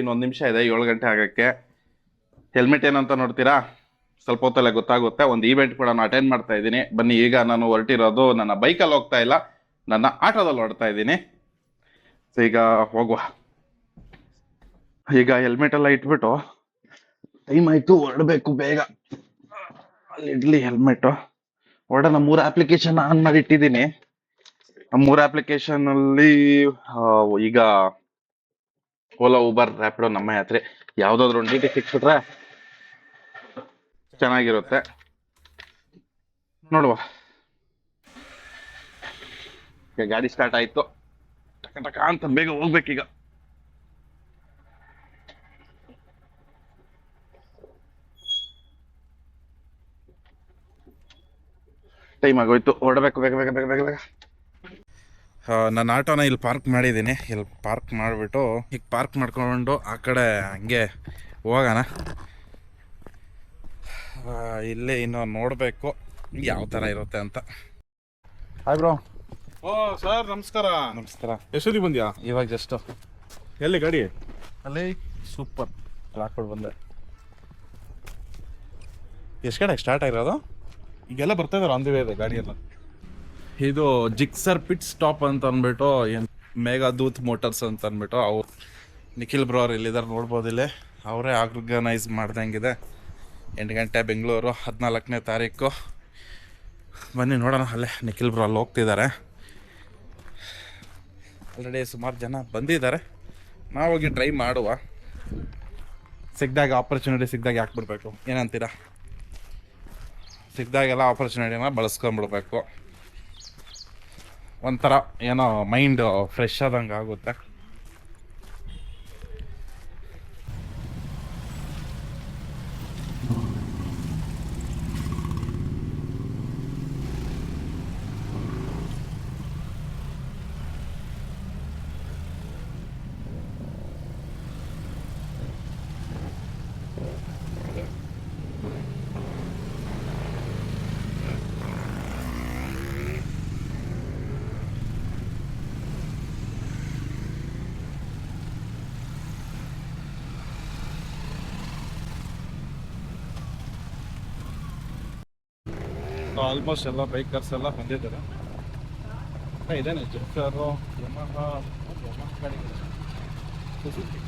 ಇನ್ನೊಂದು ನಿಮಿಷ ಇದೆ 7 ಗಂಟೆ ಆಗೋಕ್ಕೆ. ಹೆಲ್ಮೆಟ್ ಏನಂತ ನೋಡ್ತೀರಾ? ಸ್ವಲ್ಪ ಹೊತ್ತಲ್ಲೇ ಗೊತ್ತಾಗುತ್ತೆ. ಒಂದು ಈವೆಂಟ್ ಕೂಡ ನಾನು ಅಟೆಂಡ್ ಮಾಡ್ತಾ ಇದ್ದೀನಿ. ಬನ್ನಿ, ಈಗ ನಾನು ಹೊರಟಿರೋದು ನನ್ನ ಬೈಕಲ್ಲಿ ಹೋಗ್ತಾ ಇಲ್ಲ, ನನ್ನ ಆಟೋದಲ್ಲಿ ಹೊರಡ್ತಾ ಇದ್ದೀನಿ. ಸೊ ಈಗ ಹೋಗುವ. ಈಗ ಹೆಲ್ಮೆಟ್ ಎಲ್ಲ ಇಟ್ಬಿಟ್ಟು ಟೈಮ್ ಆಯ್ತು, ಹೊರಡಬೇಕು ಬೇಗ. ಅಲ್ಲಿ ಇಡ್ಲಿ ಹೆಲ್ಮೆಟ್. ಹೊರಡೋಣ. 3 ಅಪ್ಲಿಕೇಶನ್ ಆನ್ ಮಾಡಿ ಇಟ್ಟಿದ್ದೀನಿ. ಆ 3 ಅಪ್ಲಿಕೇಶನ್ ಅಲ್ಲಿ ಈಗ ಓಲಾ, ಊಬರ್, ರ್ಯಾಪಿಡೋ, ನಮ್ಮ ಯಾತ್ರೆ ಯಾವ್ದಾದ್ರು ಒಂದು ಡಿ.ಟಿ ಸಿಕ್ಬಿಟ್ರೆ ಚೆನ್ನಾಗಿರುತ್ತೆ. ನೋಡುವ. ಈಗ ಗಾಡಿ ಸ್ಟಾರ್ಟ್ ಆಯ್ತು. ಟಕ ಟಕ ಅಂತ ಬೇಗ ಹೋಗ್ಬೇಕೀಗ. ಟೈಮ್ ಆಗೋಯ್ತು, ಹೊರಡಬೇಕು ಬೇಗ ಬೇಗ ಬೇಗ ಬೇಗ ಬೇಗ. ನನ್ನ ಆಟೋನ ಇಲ್ಲಿ ಪಾರ್ಕ್ ಮಾಡಿದ್ದೀನಿ. ಇಲ್ಲಿ ಪಾರ್ಕ್ ಮಾಡಿಬಿಟ್ಟು ಈಗ ಪಾರ್ಕ್ ಮಾಡ್ಕೊಂಡು ಆ ಕಡೆ ಹಂಗೆ ಹೋಗೋಣ. ಇಲ್ಲೇ ಇನ್ನೂ ನೋಡಬೇಕು ಯಾವ ಥರ ಇರುತ್ತೆ ಅಂತ. Hi bro. ಓ ಸರ್, ನಮಸ್ಕಾರ. ನಮಸ್ಕಾರ. ಎಷ್ಟೊತ್ತಿಗೆ ಬಂದ್ಯಾ? ಇವಾಗ ಜಸ್ಟ್. ಎಲ್ಲಿ ಗಾಡಿ? ಅಲ್ಲಿ ಸೂಪರ್ ಹಾಕ್ಬಿಟ್ಟು ಬಂದೆ. ಎಷ್ಟು ಕಡೆ ಸ್ಟಾರ್ಟ್ ಆಗಿರೋದು? ಈಗೆಲ್ಲ ಬರ್ತಾ ಇದಾರೆ, ಆನ್ ದಿ ವೇ ಇದೆ ಗಾಡಿ ಎಲ್ಲ. ಇದು ಜಿಕ್ಸರ್ ಪಿಟ್ ಸ್ಟಾಪ್ ಅಂತ ಅಂದ್ಬಿಟ್ಟು, ಮೇಘದೂತ್ ಮೋಟರ್ಸ್ ಅಂತ ಅಂದ್ಬಿಟ್ಟು ಅವ್ರು ನಿಖಿಲ್ ಬ್ರೋ ಅವ್ರು ಇಲ್ಲಿದ್ದಾರೆ, ನೋಡ್ಬೋದು. ಇಲ್ಲೇ ಅವರೇ ಆರ್ಗನೈಸ್ ಮಾಡ್ದಂಗಿದೆ. 8 ಗಂಟೆ ಬೆಂಗಳೂರು, 14ನೇ ತಾರೀಕು. ಬನ್ನಿ ನೋಡೋಣ. ಅಲ್ಲೇ ನಿಖಿಲ್ ಬ್ರೋ ಅಲ್ಲಿ ಹೋಗ್ತಿದ್ದಾರೆ. ಆಲ್ರೆಡಿ ಸುಮಾರು ಜನ ಬಂದಿದ್ದಾರೆ. ನಾವು ಹೋಗಿ ಟ್ರೈ ಮಾಡುವ. ಸಿಕ್ಕಿದಾಗ ಆಪರ್ಚುನಿಟಿ ಸಿಕ್ಕಿದಾಗ ಹಾಕ್ಬಿಡ್ಬೇಕು. ಏನಂತೀರಾ? ಸಿಕ್ಕಿದಾಗೆಲ್ಲ ಆಪರ್ಚುನಿಟಿನ ಬಳಸ್ಕೊಂಡ್ಬಿಡ್ಬೇಕು. ಒಂಥರ ಏನೋ ಮೈಂಡ್ ಫ್ರೆಶ್ ಆದಂಗೆ ಆಗುತ್ತೆ. ಆಲ್ಮೋಸ್ಟ್ ಎಲ್ಲ ಬೈಕರ್ಸ್ ಎಲ್ಲ ಬಂದಿದ್ದಾರೆ. ಇದೇನೆ ಜಿಕ್ಸರು, ಯಮಹಾ ಗಾಡಿಗಳು,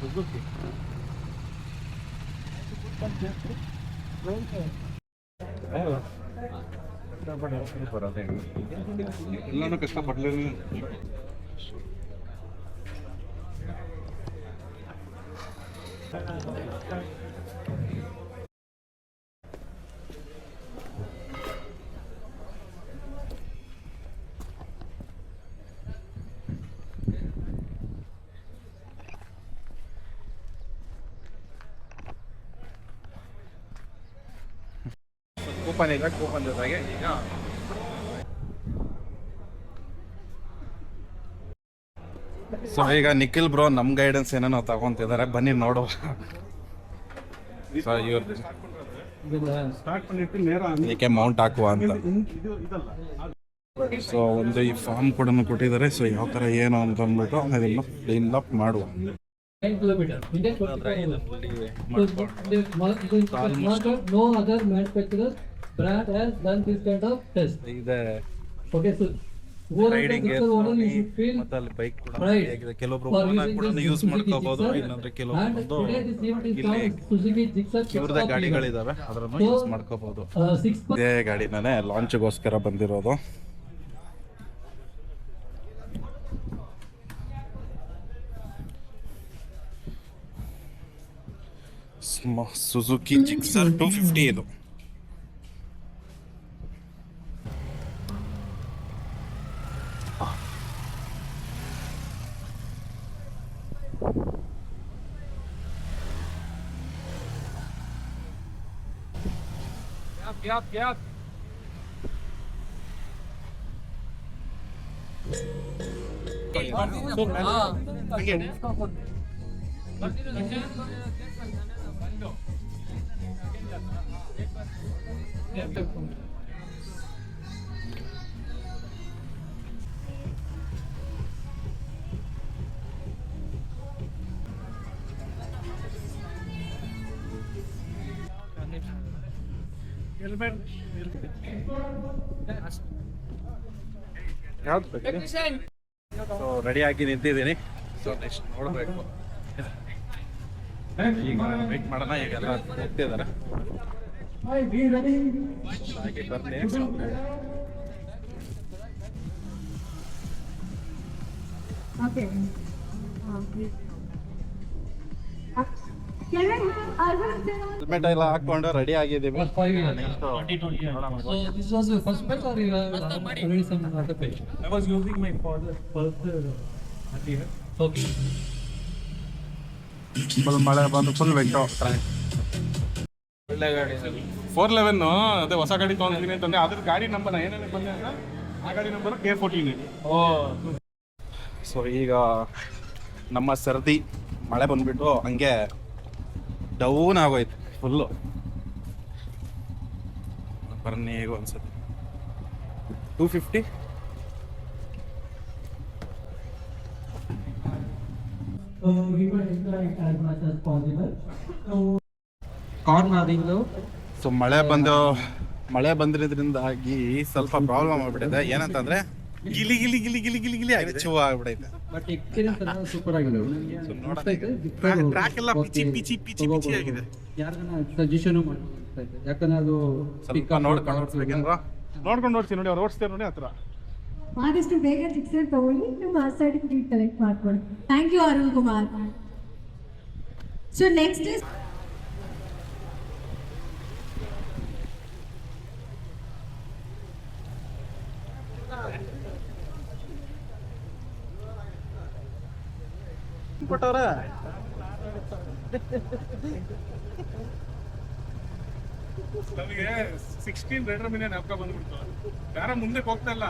ಸುಜುಕಿ. ಎಲ್ಲಾನು ಕಷ್ಟಪಡ್ಲಿಲ್ಲ. ಕೂಪನ್ ಇಲ್ಲ, ಕೂಪನ್ ಜೊತೆಗೆ ಈಗ ಸೊ ಈಗ ನಿಖಿಲ್ ಬ್ರೋ ನಮ್ಮ ಗೈಡೆನ್ಸ್ ಏನೇನೋ ತಗೊಂತಿದ್ದಾರೆ. ಬನ್ನಿ ನೋಡುವ. ಸೊ ಇವ್ರು ಸ್ಟಾರ್ಟ್ பண்ணிட்டு ನೇರ ಏಕೆ ಮೌಂಟ್ ಹಾಕುವ ಅಂತ. ಸೊ ಒಂದು ಈ ಫಾರ್ಮ್ ಕೂಡ ಕೊಟ್ಟಿದ್ದಾರೆ. ಸೊ ಯಾವ ಥರ ಏನು ಅಂತ ಅಂದ್ಬಿಟ್ಟು ಅದನ್ನು ಕ್ಲೀನ್ ಅಪ್ ಮಾಡುವ. 10 kilometers. India 25. No other manufacturer brand has done this kind of test. ಇದೆ Okay, so ರೈಡಿಂಗ್ ಮತ್ತೆ ಅಲ್ಲಿ ಬೈಕ್ ಕೂಡ ಹೇಗಿದೆ. ಕೆಲವೊಬ್ರು ಕೂಡ ಯೂಸ್ ಮಾಡ್ಕೋಬಹುದು, ಇಲ್ಲಾಂದ್ರೆ ಕೆಲವೊಂದು ಇಲ್ಲಿ ಇವ್ರದೇ ಗಾಡಿಗಳಿದಾವೆ, ಅದನ್ನು ಯೂಸ್ ಮಾಡ್ಕೋಬಹುದು. ಇದೇ ಗಾಡಿನೇ ಲಾಂಚ್ಗೋಸ್ಕರ ಬಂದಿರೋದು. ಸುಜುಕಿ ಜಿಕ್ಸರ್ 250 ಇದು. Gap. ಯಾವ್ದು ಸೊ ರೆಡಿ ಆಗಿ ನಿಂತಿದ್ದೀನಿ. ಸೊ ನೆಕ್ಸ್ಟ್ ನೋಡಬೇಕು. ಈಗ ವೆಯ್ಟ್ ಮಾಡೋಣ. ಈಗೆಲ್ಲ ಹೋಗ್ತಿದ್ದಾರೆ. ಹಾಗೆ ಬರ್ಲಿ. Okay. ಹೆಲ್ಮೆಟ್ ಎಲ್ಲ ಹಾಕೊಂಡು ರೆಡಿ ಆಗಿದ್ದೀವಿ. Was 5 years. So this was your first pet or you have already some other pet? I was using my father's first here. Okay. Full ಮಳೆ ಬಂದು ಫುಲ್ ವೆಟ್ಟು. ಒಳ್ಳೆ ಗಾಡಿ 411 ಅದೇ ಹೊಸ ಗಾಡಿ ತೊಗೊಂಡಿದ್ದೀನಿ ಅಂತಂದ್ರೆ ಅದ್ರ ಗಾಡಿ ನಂಬರ್ ಏನೇನು ಬಂದೆ ಅಂದ್ರೆ ಆ ಗಾಡಿ ನಂಬರ್ K14. ಓ ಸೊ ಈಗ ನಮ್ಮ ಸರ್ದಿ ಮಳೆ ಬಂದ್ಬಿಟ್ಟು ಹಂಗೆ ಡೌನ್ ಆಗೋಯ್ತು ಫುಲ್ಲು. ಬನ್ನಿ ಹೇಗೋ ಅನ್ಸುತ್ತೆ 250. So we will interact as much as possible. So cornering though. So ಮಳೆ ಬಂದಿರೋದ್ರಿಂದಾಗಿ ಸ್ವಲ್ಪ ಪ್ರಾಬ್ಲಮ್ ಆಗ್ಬಿಟ್ಟಿದೆ. ಏನಂತಂದ್ರೆ ಗಿಲಿ ಗಿಲಿ ಗಿಲಿ ಗಿಲಿ ಗಿಲಿ ಗಿಲಿ ಆಗಿದೆ, ಚೂ ಆಗ್ಬಿಟ್ಟೈತೆ. But experience ಎಲ್ಲ ಸೂಪರ್ ಆಗಿದೆ. ಸೊ ನೋಡೋಣ. ಟ್ರ್ಯಾಕ್ ಎಲ್ಲ ಪಿಚಿ ಪಿಚಿ ಪಿಚಿ ಪಿಚಿ ಆಗಿದೆ. ಯಾರಿಗಾನ ಸಜೆಷನ್ ಮಾಡ್ತಾ ಇದ್ದೆ, ಯಾಕಂದ್ರೆ ಅದು ಸ್ವಲ್ಪ ನೋಡ್ಕೊಂಡು ಓಡಿಸ್ಬೇಕೇನ್ರ? ನೋಡ್ಕೊಂಡು ಓಡಿಸಿ ನೋಡಿ, ಅವ್ರು ಓಡಿಸ್ತಾರೆ ನೋಡಿ ಹತ್ರ. ಆದಷ್ಟು ಬೇಗ ಟಿಕ್ಸೆಟ್ ತಗೊಳ್ಳಿ, ನಿಮ್ಮ ಆ ಸೈಡ್ ಕಲೆಕ್ಟ್ ಮಾಡ್ಕೊಳ್ಳಿ. Thank you Arun Kumar. So next is ಕೊಟ್ಟವ್ರ ನಮಗೆ 16 ರೈಡರ್ ಮೇಲೆ ನಾಪಕ ಬಂದ್ಬಿಡ್ತು. ಯಾರ ಮುಂದೆ ಹೋಗ್ತಾ ಇಲ್ಲ,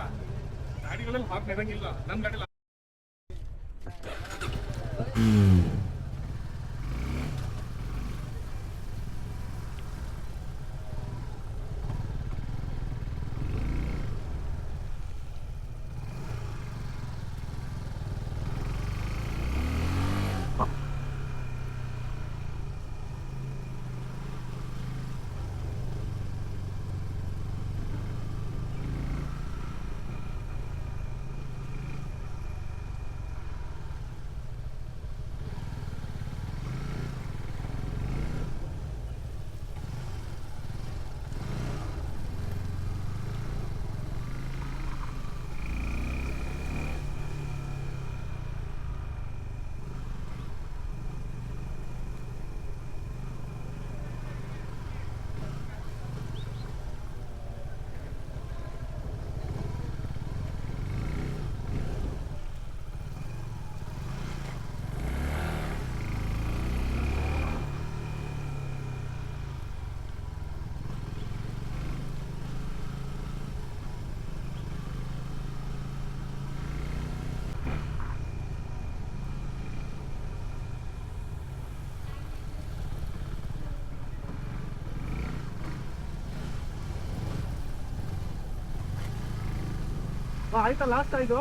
ಗಾಡಿಗಳಲ್ಲಿ ಹಾಕ್ ಇರಂಗಿಲ್ಲ. ನನ್ನ ಗಾಡಿ ಆಯ್ತಾ ಲಾಸ್ಟ್ ಇದು.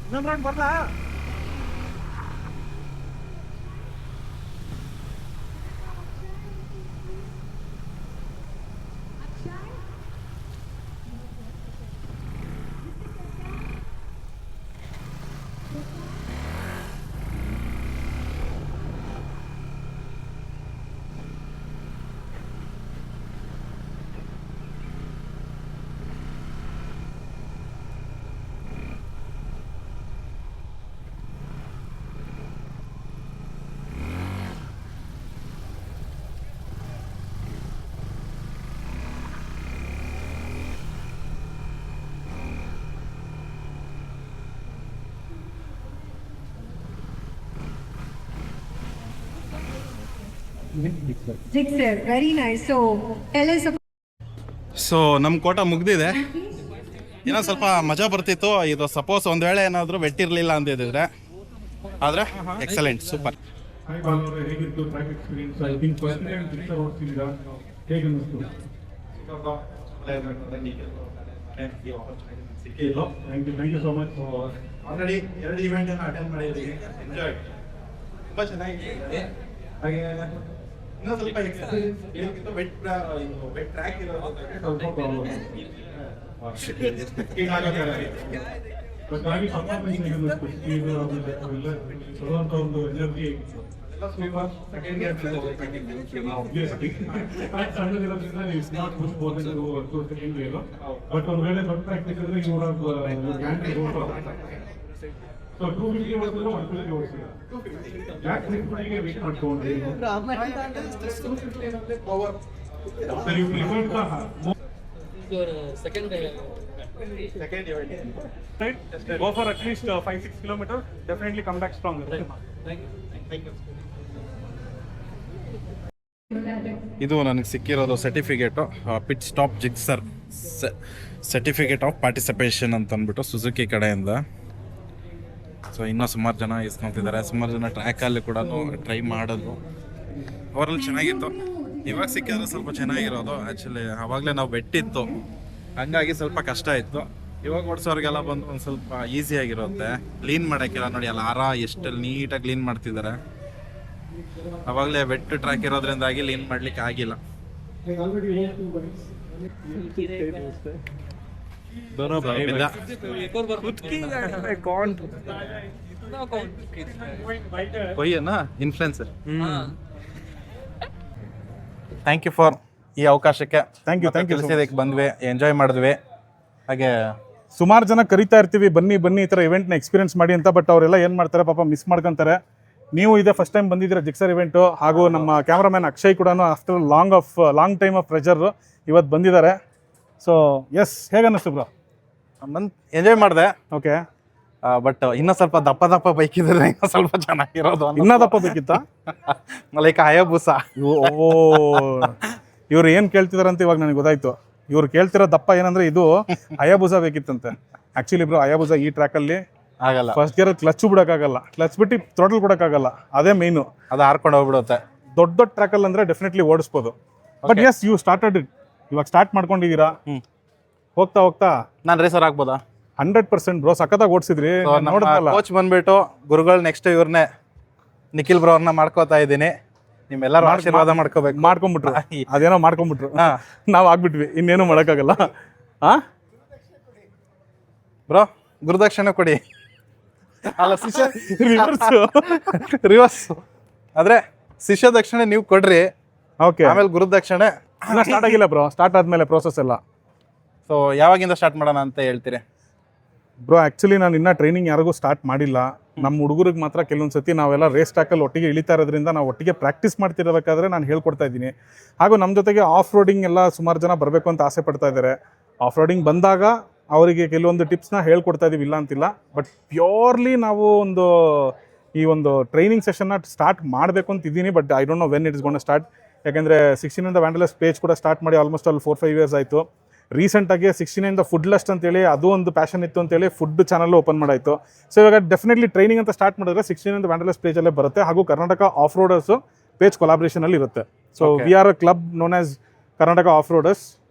ಇನ್ನೊಂದು ರೌಂಡ್ ಬರ್ಲಾ? with Gixxer. Gixxer, very nice. So tell us about. So ನಮ್ಮ ಕೋಟ ಮುಗ್ದಿದೆ. ಏನೋ ಸ್ವಲ್ಪ ಮಜಾ ಬರ್ತಿತ್ತು. ಇದು ಸಪೋಸ್ ಒಂದು ವೇಳೆ ಏನಾದರೂ ಬೆಟ್ಟಿರಲಿಲ್ಲ ಅಂದಿದ್ರೆ ಆದರೆ ಎಕ್ಸಲೆಂಟ್, ಸೂಪರ್. Hi Balore, ಹೇಗಿತ್ತು track experience? I think first time Gixxer ಓಡಿಸಿದ್ದೀರಾ, ಹೇಗೆ ಅನ್ನಿಸ್ತು? Thank you so much. Already 2 event attend ಮಾಡಿದ್ದೀವಿ, ಎಂಜಾಯ್ ತುಂಬ ಚೆನ್ನಾಗಿದೆ. ಹಾಗೆ ಇನ್ನೂ ಸ್ವಲ್ಪ ಎಕ್ಸ್ಪೀರಿಯನ್ಸ್ ಏನಿತ್ತು, ವೆಟ್ ಟ್ರ್ಯಾಕ್ ಇರೋದು ಬಟ್ ಹಾಗೆ ಪರ್ಫಾರ್ಮೆನ್ಸ್ ಹೇಗೆ ಅನ್ನಿಸ್ತು? ಸ್ಪೀಡ್ ಅವೆಲ್ಲ ಸದಾಂತ ಒಂದು ಎನರ್ಜಿ ಸಣ್ಣದಿರೋದ್ರಿಂದ it's not push bore to second wave. But ಒಂದು ವೇಳೆ ದೊಡ್ಡ ಪ್ರಾಕ್ಟೀಸ್ ಇದ್ರೆ you would have guarantee go for. So 250 ಓಡಿಸಿದ್ರೆ 150 ಓಡಿಸಿದ್ರೆ ಯಾಕೆ 350ಗೆ ವೇಟ್ ಮಾಡ್ಕೊಂಡ್ರಿ? Sir you prefer second right? Go for at least 5-6 kilometers. Definitely come back stronger. Thank you. ಇದು ನನಗೆ ಸಿಕ್ಕಿರೋದು certificate, pit stop Gixxer certificate of participation ಅಂತ ಅಂದ್ಬಿಟ್ಟು ಸುಜುಕಿ ಕಡೆಯಿಂದ. ಸೊ ಇನ್ನೂ ಸುಮಾರು ಜನ ಇಸ್ಕೊತಿದ್ದಾರೆ, ಸುಮಾರು ಜನ ಟ್ರ್ಯಾಕಲ್ಲಿ ಕೂಡ ಟ್ರೈ ಮಾಡೋದು. ಅವರಲ್ಲಿ ಚೆನ್ನಾಗಿತ್ತು. ಇವಾಗ ಸಿಕ್ಕಿದ್ರೆ ಸ್ವಲ್ಪ ಚೆನ್ನಾಗಿರೋದು. ಆ್ಯಕ್ಚುಲಿ ಆವಾಗಲೇ ನಾವು ಬೆಟ್ಟಿತ್ತು, ಹಂಗಾಗಿ ಸ್ವಲ್ಪ ಕಷ್ಟ ಇತ್ತು. ಇವಾಗ ಓಡಿಸೋರಿಗೆಲ್ಲ ಬಂದು ಒಂದು ಸ್ವಲ್ಪ ಈಸಿಯಾಗಿರುತ್ತೆ. ಕ್ಲೀನ್ ಮಾಡೋಕ್ಕೆಲ್ಲ ನೋಡಿ ಅಲ್ಲಿ ಎಷ್ಟು ನೀಟಾಗಿ ಕ್ಲೀನ್ ಮಾಡ್ತಿದ್ದಾರೆ. ಅವಾಗಲೇ ವೆಟ್ ಟ್ರ್ಯಾಕ್ ಇರೋದ್ರಿಂದಾಗಿ ಲೀನ್ ಮಾಡ್ಲಿಕ್ಕೆ ಆಗಿಲ್ಲ. ಇನ್ಫ್ಲುಯೆನ್ಸರ್. ಥ್ಯಾಂಕ್ ಯು ಫಾರ್ ಈ ಅವಕಾಶಕ್ಕೆ. ಥ್ಯಾಂಕ್ ಯು ತಿಳಿಸಿದಕ್ಕೆ ಬಂದ್ವಿ, ಎಂಜಾಯ್ ಮಾಡಿದ್ವಿ. ಹಾಗೆ ಸುಮಾರು ಜನ ಕರಿತಾ ಇರ್ತೀವಿ, ಬನ್ನಿ ಈ ಥರ ಇವೆಂಟ್ನ ಎಕ್ಸ್ಪೀರಿಯನ್ಸ್ ಮಾಡಿ ಅಂತ. ಬಟ್ ಅವರೆಲ್ಲ ಏನು ಮಾಡ್ತಾರೆ ಪಾಪ, ಮಿಸ್ ಮಾಡ್ಕೊತಾರೆ. ನೀವು ಇದೇ ಫಸ್ಟ್ ಟೈಮ್ ಬಂದಿದ್ದೀರಾ ಜಿಕ್ಸರ್ ಇವೆಂಟು. ಹಾಗೂ ನಮ್ಮ ಕ್ಯಾಮ್ರಾಮ್ಯಾನ್ ಅಕ್ಷಯ್ ಕೂಡ after long time of pressure ಇವತ್ತು ಬಂದಿದ್ದಾರೆ. ಸೊ ಎಸ್, ಹೇಗೆ ಅನ್ನಿಸ್ತು ಬ್ರೋ? ಎಂಜಾಯ್ ಮಾಡಿದೆ. ಓಕೆ, ಬಟ್ ಇನ್ನೂ ಸ್ವಲ್ಪ ದಪ್ಪ ಬೈಕ್ ಇದ್ರೆ ಇನ್ನೂ ಸ್ವಲ್ಪ ಚೆನ್ನಾಗಿರೋದು. ಇನ್ನೂ ದಪ್ಪ ಬೇಕಿತ್ತಾ? ಲೈಕ್ ಹಯಾಬುಸ. ಓ, ಇವ್ರು ಏನು ಕೇಳ್ತಿದಾರೆ ಅಂತ ಇವಾಗ ನನಗೆ ಗೊತ್ತಾಯ್ತು. ಇವ್ರು ಕೇಳ್ತಿರೋ ದಪ್ಪ ಏನಂದ್ರೆ ಇದು ಹಯಾಬುಸ ಬೇಕಿತ್ತಂತೆ. ಆ್ಯಕ್ಚುಲಿ ಬ್ರೋ, ಹಯಾಬುಸ ಈ ಟ್ರ್ಯಾಕಲ್ಲಿ ಆಗಲ್ಲ. ಫಸ್ಟ್ ಗೇರ್ ಕ್ಲಚ್ ಬಿಡೋಕ್ಕಾಗಲ್ಲ, ಕ್ಲಚ್ ಬಿಟ್ಟು ಥ್ರೋಟಲ್ ಕೊಡೋಕ್ಕಾಗಲ್ಲ. ಅದೇ ಮೇಯ್ನು. ಅದು ಹಾರ್ಕೊಂಡು ಹೋಗ್ಬಿಡುತ್ತೆ. ದೊಡ್ಡ ಟ್ರ್ಯಾಕಲ್ಲಿ ಅಂದರೆ ಡೆಫಿನೆಟ್ಲಿ ಓಡಿಸ್ಬೋದು. But yes, you started it. ಇವಾಗ ಸ್ಟಾರ್ಟ್ ಮಾಡ್ಕೊಂಡಿದ್ದೀರಾ. ಹೋಗ್ತಾ ನಾನು ರೇಸರ್ ಆಗ್ಬೋದಾ? 100% ಬ್ರೋ, ಸಖತ್ತಾಗಿ ಓಡಿಸಿದ್ರಿ. ಕೋಚ್ ಬಂದ್ಬಿಟ್ಟು ಗುರುಗಳು ನೆಕ್ಸ್ಟ್ ಇವ್ರನ್ನೇ ನಿಖಿಲ್ ಬ್ರೋ ಅವ್ರನ್ನ ಮಾಡ್ಕೋತಾ ಇದ್ದೀನಿ. ನಿಮ್ಮೆಲ್ಲರೂ ಆಶೀರ್ವಾದ ಮಾಡ್ಕೊಂಬಿಟ್ರು. ಅದೇನೋ ಮಾಡ್ಕೊಂಬಿಟ್ರು, ನಾವು ಆಗ್ಬಿಟ್ವಿ. ಇನ್ನೇನು ಮಾಡೋಕ್ಕಾಗಲ್ಲ. ಬ್ರೋ ಗುರುದಕ್ಷಿಣೆ ಕೊಡಿ. ಅಲ್ಲ, ಶಿಷ್ಯ ರಿವರ್ಸ್ ಆದ್ರೆ ಶಿಷ್ಯ ದಕ್ಷಿಣೆ ನೀವು ಕೊಡ್ರಿ. ಓಕೆ, ಆಮೇಲೆ ಗುರುದಕ್ಷಿಣೆ ಸ್ಟಾರ್ಟ್ ಆಗಿಲ್ಲ ಬ್ರೋ. ಸ್ಟಾರ್ಟ್ ಆದ್ಮೇಲೆ ಪ್ರೋಸೆಸ್ ಎಲ್ಲ. ಸೊ ಯಾವಾಗಿಂದ ಸ್ಟಾರ್ಟ್ ಮಾಡೋಣ ಅಂತ ಹೇಳ್ತೀರಿ? ಬ್ರೋ ಆ್ಯಕ್ಚುಲಿ ನಾನು ಇನ್ನೂ ಟ್ರೈನಿಂಗ್ ಯಾರಿಗೂ ಸ್ಟಾರ್ಟ್ ಮಾಡಿಲ್ಲ. ನಮ್ಮ ಹುಡುಗರಿಗೆ ಮಾತ್ರ ಕೆಲವೊಂದು ಸತಿ ನಾವೆಲ್ಲ ರೇಸ್ ಟ್ರ್ಯಾಕಲ್ಲಿ ಒಟ್ಟಿಗೆ ಇಳಿತಾ ಇರೋದ್ರಿಂದ ನಾವು ಒಟ್ಟಿಗೆ ಪ್ರಾಕ್ಟೀಸ್ ಮಾಡ್ತಿರಬೇಕಾದ್ರೆ ನಾನು ಹೇಳ್ಕೊಡ್ತಾ ಇದ್ದೀನಿ. ಹಾಗೂ ನಮ್ಮ ಜೊತೆಗೆ ಆಫ್ ರೋಡಿಂಗ್ ಎಲ್ಲ ಸುಮಾರು ಜನ ಬರಬೇಕು ಅಂತ ಆಸೆ ಪಡ್ತಾ ಇದ್ದಾರೆ. ಆಫ್ ರೋಡಿಂಗ್ ಬಂದಾಗ ಅವರಿಗೆ ಕೆಲವೊಂದು ಟಿಪ್ಸ್ನ ಹೇಳ್ಕೊಡ್ತಾ ಇದೀವಿ, ಇಲ್ಲ ಅಂತಿಲ್ಲ. ಬಟ್ ಪ್ಯೂರ್ಲಿ ನಾವು ಈ ಒಂದು ಟ್ರೈನಿಂಗ್ ಸೆಷನ್ನ ಸ್ಟಾರ್ಟ್ ಮಾಡಬೇಕು ಅಂತ ಇದ್ದೀನಿ. But I don't know when it is gonna start. ಯಾಕೆಂದರೆ 16 ವ್ಯಾಂಡಲಸ್ ಪೇಜ್ ಕೂಡ ಸ್ಟಾರ್ಟ್ ಮಾಡಿ ಆಲ್ಮೋಸ್ಟ್ 4-5 ಇಯರ್ಸ್ ಆಯಿತು. ರೀಸೆಂಟಾಗಿ 16 ಫುಡ್ ಲಸ್ಟ್ ಅಂತೇಳಿ ಅದು ಒಂದು ಪ್ಯಾಷನ್ ಇತ್ತು ಅಂತೇಳಿ ಫುಡ್ ಚಾನಲ್ ಓಪನ್ ಮಾಡಾಯಿತು. ಸೊ ಇವಾಗ ಡೆಫಿನೆಟ್ಲಿ ಟ್ರೈನಿಂಗ್ ಅಂತ ಸ್ಟಾರ್ಟ್ ಮಾಡಿದ್ರೆ 16 ವ್ಯಾಂಡಲಸ್ ಪೇಜಲ್ಲೇ ಬರುತ್ತೆ. ಹಾಗೂ ಕರ್ನಾಟಕ ಆಫ್ ರೋಡರ್ಸು ಪೇಜ್ ಕೊಲಾಬ್ರೇಷನಲ್ಲಿ ಇರುತ್ತೆ. So we are a club known as Karnataka off roaders.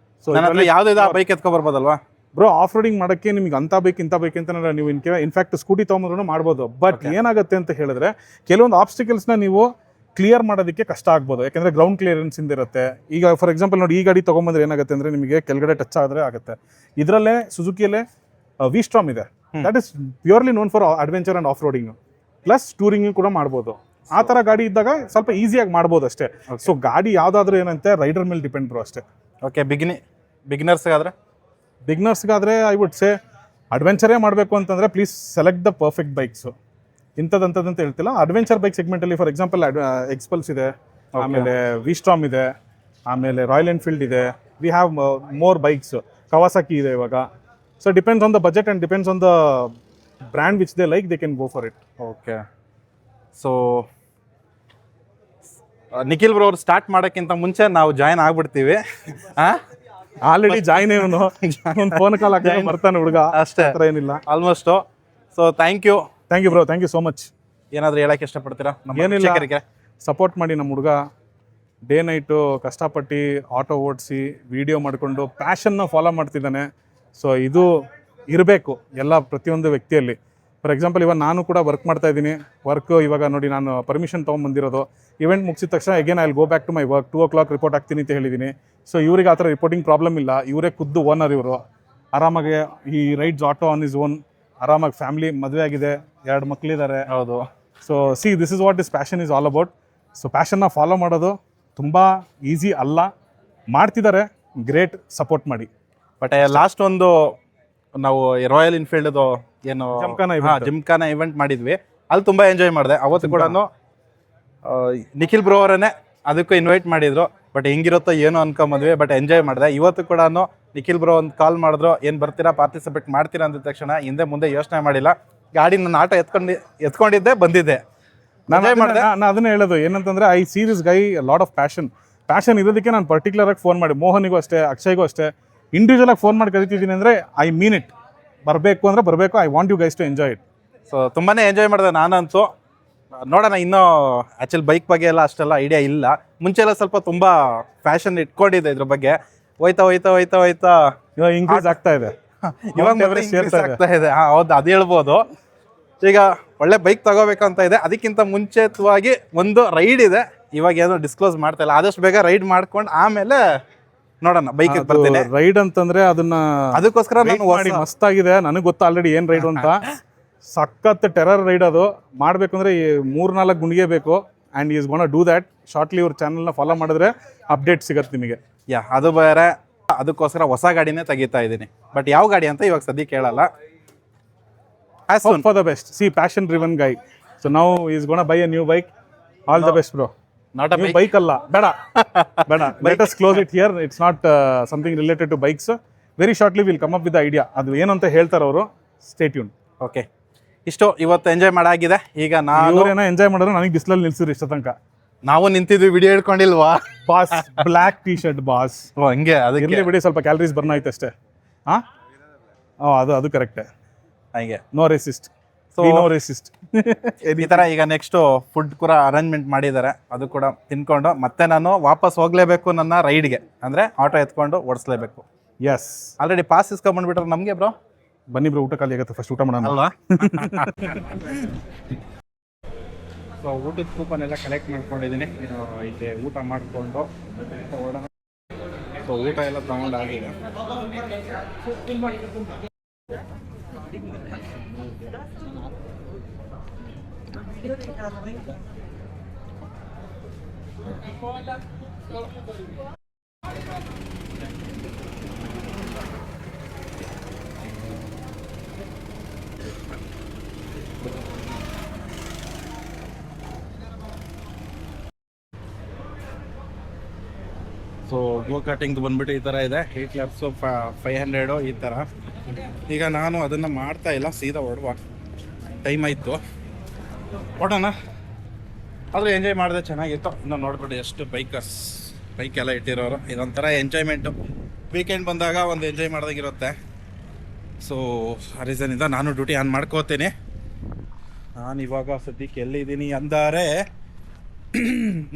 So ಯಾವುದೇ ಬೈಕ್ ಎತ್ಕೊಬರ್ಬೋದಲ್ವಾ ಬ್ರೋ? ಆಫ್ ರೋಡಿಂಗ್ ಮಾಡೋಕ್ಕೆ ನಿಮ್ಗೆ ಅಂತ ಬೇಕು ಇಂಥ ಬೇಕು ಅಂತ ನೀವು ಇನ್ಫ್ಯಾಕ್ಟ್ ಸ್ಕೂಟಿ ತೊಗೊಂಡ್ರು ಮಾಡ್ಬೋದು. ಬಟ್ ಏನಾಗುತ್ತೆ ಅಂತ ಹೇಳಿದ್ರೆ ಕೆಲವೊಂದು ಆಬ್ಸ್ಟಿಕಲ್ಸ್ನ ನೀವು ಕ್ಲಿಯರ್ ಮಾಡೋದಕ್ಕೆ ಕಷ್ಟ ಆಗ್ಬೋದು. ಯಾಕೆಂದರೆ ಗ್ರೌಂಡ್ ಕ್ಲಿಯರೆನ್ಸ್ ಇರುತ್ತೆ. ಈಗ ಫಾರ್ ಎಕ್ಸಾಂಪಲ್ ನೋಡಿ, ಈ ಗಾಡಿ ತೊಗೊಂಬಂದ್ರೆ ಏನಾಗುತ್ತೆ ಅಂದರೆ ನಿಮಗೆ ಕೆಳಗಡೆ ಟಚ್ ಆದರೆ ಆಗುತ್ತೆ. ಇದರಲ್ಲೇ ಸುಜುಕಿಯಲ್ಲೇ ವಿ-ಸ್ಟ್ರಾಮ್ ಇದೆ. That is purely known for adventure and off roading plus touring ಕೂಡ ಮಾಡ್ಬೋದು. ಆ ಥರ ಗಾಡಿ ಇದ್ದಾಗ ಸ್ವಲ್ಪ ಈಸಿಯಾಗಿ ಮಾಡ್ಬೋದು ಅಷ್ಟೇ. ಸೊ ಗಾಡಿ ಯಾವುದಾದ್ರೂ ಏನಂತೆ ರೈಡರ್ ಮೇಲೆ ಡಿಪೆಂಡ್ ಬ್ರೋ ಅಷ್ಟೇ. ಓಕೆ, ಬಿಗಿನರ್ಸ್ಗಾದರೆ ಐ ವುಡ್ ಸೇ ಅಡ್ವೆಂಚರೇ ಮಾಡಬೇಕು ಅಂತಂದರೆ please select the perfect bikes. ಇಂಥದ್ದಂತ ಹೇಳ್ತಿಲ್ಲ. ಅಡ್ವೆಂಚರ್ ಬೈಕ್ ಸೆಗ್ಮೆಂಟಲ್ಲಿ ಫಾರ್ ಎಕ್ಸಾಂಪಲ್ ಎಕ್ಸ್ಪಲ್ಸ್ ಇದೆ, ಆಮೇಲೆ ವಿ-ಸ್ಟ್ರಾಮ್ ಇದೆ, ಆಮೇಲೆ ರಾಯಲ್ ಎನ್ಫೀಲ್ಡ್ ಇದೆ. We have more bikes. Kawasaki ಇದೆ ಇವಾಗ. So depends on the budget and depends on the brand which they like, they can go for it. Okay, so Nikhil bro ಅವ್ರು start ಮಾಡೋಕ್ಕಿಂತ ಮುಂಚೆ ನಾವು ಜಾಯ್ನ್ ಆಗ್ಬಿಡ್ತೀವಿ. ಆಲ್ರೆಡಿ ಜಾಯ್ನ್ ಇವನು ಒಂದು phone call ಹಾಕಿ ಬರ್ತಾನೆ ಹುಡುಗ, ಅಷ್ಟೇ, ಹತ್ರ ಏನಿಲ್ಲ almost. So thank you bro, thank you so much. ಏನಾದರೂ ಹೇಳಕ್ಕೆ ಇಷ್ಟಪಡ್ತೀರಾ ನಮ್ಮ ಏನಿಲ್ಲ, ವೀಕ್ಷಕರಿಗೆ? ಸಪೋರ್ಟ್ ಮಾಡಿ ನಮ್ಮ ಹುಡುಗ. ಡೇ ನೈಟು ಕಷ್ಟಪಟ್ಟು ಆಟೋ ಓಡಿಸಿ ವಿಡಿಯೋ ಮಾಡಿಕೊಂಡು ಪ್ಯಾಷನ್ನ ಫಾಲೋ ಮಾಡ್ತಿದ್ದಾನೆ. ಸೊ ಇದು ಇರಬೇಕು ಎಲ್ಲ ಪ್ರತಿಯೊಂದು ವ್ಯಕ್ತಿಯಲ್ಲಿ. ಫಾರ್ ಎಕ್ಸಾಂಪಲ್ ಇವಾಗ ನಾನು ಕೂಡ ವರ್ಕ್ ಮಾಡ್ತಾ ಇದ್ದೀನಿ. ಇವಾಗ ನೋಡಿ, ನಾನು ಪರ್ಮಿಷನ್ ತೊಗೊಂಬಂದಿರೋದು. ಇವೆಂಟ್ ಮುಗಿಸಿದ ತಕ್ಷಣ again I will go back to my work. 2 o'clock report ಆಗ್ತೀನಿ ಅಂತ ಹೇಳಿದ್ದೀನಿ. ಸೊ ಇವ್ರಿಗೆ ಆ ಥರ ರಿಪೋರ್ಟಿಂಗ್ ಪ್ರಾಬ್ಲಮ್ ಇಲ್ಲ. ಇವರೇ ಖುದ್ದು ಓನರ್ ಇವರು. ಆರಾಮಾಗಿ ಈ rides auto on his own. ಆರಾಮಾಗಿ ಫ್ಯಾಮಿಲಿ, ಮದುವೆ ಆಗಿದೆ, 2 ಮಕ್ಕಳಿದ್ದಾರೆ. ಹೌದು. So this is what is passion is all about. So ಪ್ಯಾಷನ್ನ ಫಾಲೋ ಮಾಡೋದು ತುಂಬ ಈಸಿ ಅಲ್ಲ, ಮಾಡ್ತಿದ್ದಾರೆ, ಗ್ರೇಟ್, ಸಪೋರ್ಟ್ ಮಾಡಿ. ಬಟ್ ಲಾಸ್ಟ್ ಒಂದು ನಾವು ರಾಯಲ್ ಎನ್ಫೀಲ್ಡ್ದು ಏನು ಜಿಮ್ಖಾನ ಇವೆಂಟ್ ಮಾಡಿದ್ವಿ, ಅಲ್ಲಿ ತುಂಬ ಎಂಜಾಯ್ ಮಾಡಿದೆ. ಅವತ್ತು ಕೂಡ ನಿಖಿಲ್ ಬ್ರೋ ಅವರನ್ನೇ ಅದಕ್ಕೂ ಇನ್ವೈಟ್ ಮಾಡಿದ್ರು. ಬಟ್ ಹೆಂಗಿರುತ್ತೋ ಏನೋ ಅನ್ಕೊಂಬಂದ್ವಿ, ಬಟ್ ಎಂಜಾಯ್ ಮಾಡಿದೆ. ಇವತ್ತು ಕೂಡ ನಿಖಿಲ್ ಬ್ರೋ ಒಂದು ಕಾಲ್ ಮಾಡಿದ್ರು, ಏನು ಬರ್ತೀರಾ, ಪಾರ್ಟಿಸಿಪೇಟ್ ಮಾಡ್ತೀರಾ ಅಂದ ತಕ್ಷಣ ಹಿಂದೆ ಮುಂದೆ ಯೋಚನೆ ಮಾಡಿಲ್ಲ, ಗಾಡಿ ನನ್ನ ಆಟೋ ಎತ್ಕೊಂಡಿದ್ದೆ, ಬಂದಿದ್ದೆ. ನಾನು ಅದನ್ನೇ ಹೇಳೋದು ಏನಂತಂದ್ರೆ, I see this guy lot of passion ಇರೋದಕ್ಕೆ ನಾನು ಪರ್ಟಿಕ್ಯುಲರ್ ಆಗಿ ಫೋನ್ ಮಾಡಿ, ಮೋಹನಿಗೂ ಅಷ್ಟೇ, ಅಕ್ಷಯ್ಗೂ ಅಷ್ಟೇ, ಇಂಡಿವಿಜುವಲ್ ಆಗಿ ಫೋನ್ ಮಾಡಿ ಕರಿತಿದ್ದೀನಿ ಅಂದರೆ ಐ ಮೀನ್ ಇಟ್. ಬರಬೇಕು ಅಂದರೆ ಬರಬೇಕು. I want you guys to enjoy it. So ತುಂಬಾ ಎಂಜಾಯ್ ಮಾಡಿದೆ ನಾನಂತೂ. ನೋಡೋಣ, ಇನ್ನೂ ಆ್ಯಕ್ಚುಲಿ ಬೈಕ್ ಬಗ್ಗೆ ಎಲ್ಲ ಅಷ್ಟೆಲ್ಲ ಐಡಿಯಾ ಇಲ್ಲ. ಮುಂಚೆ ಎಲ್ಲ ಸ್ವಲ್ಪ ತುಂಬ ಫ್ಯಾಷನ್ ಇಟ್ಕೊಂಡಿದ್ದೆ ಇದ್ರ ಬಗ್ಗೆ. ಹೋಯ್ತಾ ಇವಾಗ ಇಂಕ್ರೀಸ್ ಆಗ್ತಾ ಇದೆ. ಆಗ್ತಾ ಇದೆ. ಹೌದು, ಅದು ಹೇಳ್ಬೋದು. ಈಗ ಒಳ್ಳೆ ಬೈಕ್ ತಗೋಬೇಕಂತ ಇದೆ. ಅದಕ್ಕಿಂತ ಮುಂಚಿತವಾಗಿ ಒಂದು ರೈಡ್ ಇದೆ, ಇವಾಗ ಏನೋ ಡಿಸ್ಕ್ಲೋಸ್ ಮಾಡ್ತಾ ಇಲ್ಲ. ಆದಷ್ಟು ಬೇಗ ರೈಡ್ ಮಾಡ್ಕೊಂಡು ಆಮೇಲೆ ನೋಡೋಣ ಬೈಕ್ ಬರ್ತೀನಿ. ರೈಡ್ ಅಂತಂದ್ರೆ ಅದಕ್ಕೋಸ್ಕರ ಮಸ್ತ್ ಆಗಿದೆ. ನನಗೆ ಗೊತ್ತಾ ಆಲ್ರೆಡಿ ಏನ್ ರೈಡ್ ಅಂತ. ಸಖತ್ ಟೆರರ್ ರೈಡ್ ಅದು. ಮಾಡ್ಬೇಕಂದ್ರೆ 3-4 ಗುಂಡಿಗೆ ಬೇಕು. And is gonna do that shortly. ಇವ್ರ ಚಾನಲ್ನ ಫಾಲೋ ಮಾಡಿದ್ರೆ ಅಪ್ಡೇಟ್ ಸಿಗತ್ತೆ ನಿಮಗೆ. ಅದು ಬೇರೆ. ಅದಕ್ಕೋಸ್ಕರ ಹೊಸ ಗಾಡಿನೇ ತೆಗಿತಾ ಇದ್ದೀನಿ. ಬಟ್ ಯಾವ ಗಾಡಿ ಅಂತ ಇವಾಗ ಸದ್ಯಕ್ಕೆ ಹೇಳಲ್ಲ. For the best. See passion driven guy. So now is gonna buy a new bike. All the best bro. Not a bike ಅಲ್ಲ, ಬೇಡ. Let us close it here. It's not something related to bikes. Very shortly will come up with idea. ಅದು ಏನಂತ ಹೇಳ್ತಾರೆ ಅವರು. Stay tune. Okay, ಇಷ್ಟು ಇವತ್ತು enjoy ಮಾಡಾಗಿದೆ. ಈಗ ನಾವು ಎಂಜಾಯ್ ಮಾಡಿದ್ರೆ ನನಗೆ ಬಿಸಿಲಲ್ಲಿ ನಿಲ್ಸಿದ್ರು ಇಷ್ಟ ತನಕ. ನಾವು ನಿಂತಿದ್ವಿ, ವಿಡಿಯೋ ಹಿಡ್ಕೊಂಡಿಲ್ವಾ boss? Black T shirt boss. ಹಂಗೆ ಅದಕ್ಕೆ ಬಿಡಿ, ಸ್ವಲ್ಪ ಕ್ಯಾಲರೀಸ್ ಬರ್ನ್ ಆಯ್ತು ಅಷ್ಟೇ. ಅದು ಕರೆಕ್ಟೇ. ಹಂಗೆ ನೋ ರೇಸಿಸ್ಟ್. ಈ ತರ ಈಗ ನೆಕ್ಸ್ಟ್ ಫುಡ್ ಕೂಡ ಅರೇಂಜ್ಮೆಂಟ್ ಮಾಡಿದ್ದಾರೆ. ಅದು ಕೂಡ ತಿನ್ಕೊಂಡು ಮತ್ತೆ ನಾನು ವಾಪಸ್ ಹೋಗ್ಲೇಬೇಕು ನನ್ನ ರೈಡ್ಗೆ. ಅಂದ್ರೆ ಆಟೋ ಎತ್ಕೊಂಡು ಓಡಿಸ್ಲೇಬೇಕು. ಎಸ್, ಆಲ್ರೆಡಿ ಪಾಸ್ ಇಸ್ಕೊಂಡ್ಬಂದ್ಬಿಟ್ರೆ ನಮ್ಗೆ ಬ್ರೋ. ಬನ್ನಿ ಬ್ರೋ, ಊಟ ಖಾಲಿ ಆಗುತ್ತೆ, ಫಸ್ಟ್ ಊಟ ಮಾಡೋಣ ಅಲ್ವಾ? ಸೊ ಊಟದ ಕೂಪನ್ ಎಲ್ಲ ಕಲೆಕ್ಟ್ ಮಾಡ್ಕೊಂಡಿದ್ದೀನಿ. ಇಲ್ಲಿ ಊಟ ಮಾಡಿಕೊಂಡು ಓಡೋಣ. ಸೊ ಊಟ ಎಲ್ಲ ತಗೊಂಡಾಗಿದೆ. ಸೊ ಗೋ ಕಾರ್ಟಿಂಗ್ ಬಂದ್ಬಿಟ್ಟು ಈ ಥರ ಇದೆ. 8 lakhs 500 ಈ ಥರ. ಈಗ ನಾನು ಅದನ್ನು ಮಾಡ್ತಾ ಇಲ್ಲ, ಸೀದಾ ಹೊರಡುವ ಟೈಮ್ ಆಯಿತು. ಹೊಡೋಣ. ಆದರೆ ಎಂಜಾಯ್ ಮಾಡಿದೆ, ಚೆನ್ನಾಗಿತ್ತು. ಇನ್ನು ನೋಡ್ಬಿಟ್ಟು ಎಷ್ಟು ಬೈಕ್ ಎಲ್ಲ ಇಟ್ಟಿರೋರು. ಇದೊಂಥರ ಎಂಜಾಯ್ಮೆಂಟು. ವೀಕೆಂಡ್ ಬಂದಾಗ ಒಂದು ಎಂಜಾಯ್ ಮಾಡ್ದಾಗಿರುತ್ತೆ. ಸೊ ಆ ರೀಸನಿಂದ ನಾನು ಡ್ಯೂಟಿ ಆನ್ ಮಾಡ್ಕೋತೀನಿ. ನಾನು ಇವಾಗ ಸದ್ಯಕ್ಕೆ ಎಲ್ಲಿದ್ದೀನಿ ಅಂದರೆ,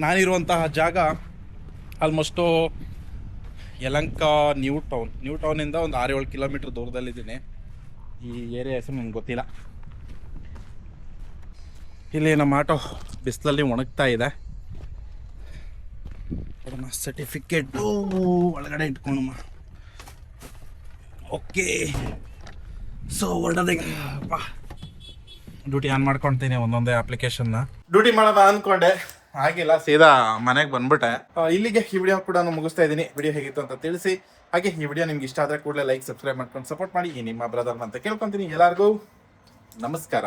ನಾನಿರುವಂತಹ ಜಾಗ ಆಲ್ಮೋಸ್ಟು ಯಲಹಂಕ ನ್ಯೂ ಟೌನಿಂದ ಒಂದು 6-7 ಕಿಲೋಮೀಟ್ರ್ ದೂರದಲ್ಲಿದ್ದೀನಿ. ಈ ಏರಿಯಾ ಹೆಸರು ನನಗೆ ಗೊತ್ತಿಲ್ಲ. ಇಲ್ಲಿ ನಮ್ಮ ಆಟೋ ಬಿಸಿಲಲ್ಲಿ ಒಣಗ್ತಾ ಇದೆ. ಸರ್ಟಿಫಿಕೇಟು ಒಳಗಡೆ ಇಟ್ಕೊಳಮ್ಮ. ಓಕೆ, ಸೊ ಹೊರಡೋದೇ ಡ್ಯೂಟಿ ಆನ್ ಮಾಡ್ಕೊಳ್ತೀನಿ ಒಂದೊಂದೇ ಅಪ್ಲಿಕೇಶನ್ನ. ಡ್ಯೂಟಿ ಮಾಡೋಣ ಅಂದ್ಕೊಂಡೆ, ಆಗಿಲ್ಲ, ಸೀದಾ ಮನೆಗೆ ಬಂದ್ಬಿಟ್ಟೆ. ಇಲ್ಲಿಗೆ ಈ ವಿಡಿಯೋ ಕೂಡ ನಾನು ಮುಗಿಸ್ತಾ ಇದ್ದೀನಿ. ವಿಡಿಯೋ ಹೇಗಿತ್ತು ಅಂತ ತಿಳಿಸಿ. ಹಾಗೆ ಈ ವಿಡಿಯೋ ನಿಮ್ಗೆ ಇಷ್ಟ ಆದರೆ ಕೂಡಲೇ ಲೈಕ್, ಸಬ್ಸ್ಕ್ರೈಬ್ ಮಾಡ್ಕೊಂಡು ಸಪೋರ್ಟ್ ಮಾಡಿ. ನಿಮ್ಮ ಬ್ರದರ್ ಅಂತ ಕೇಳ್ಕೊತೀನಿ. ಎಲ್ಲರಿಗೂ ನಮಸ್ಕಾರ.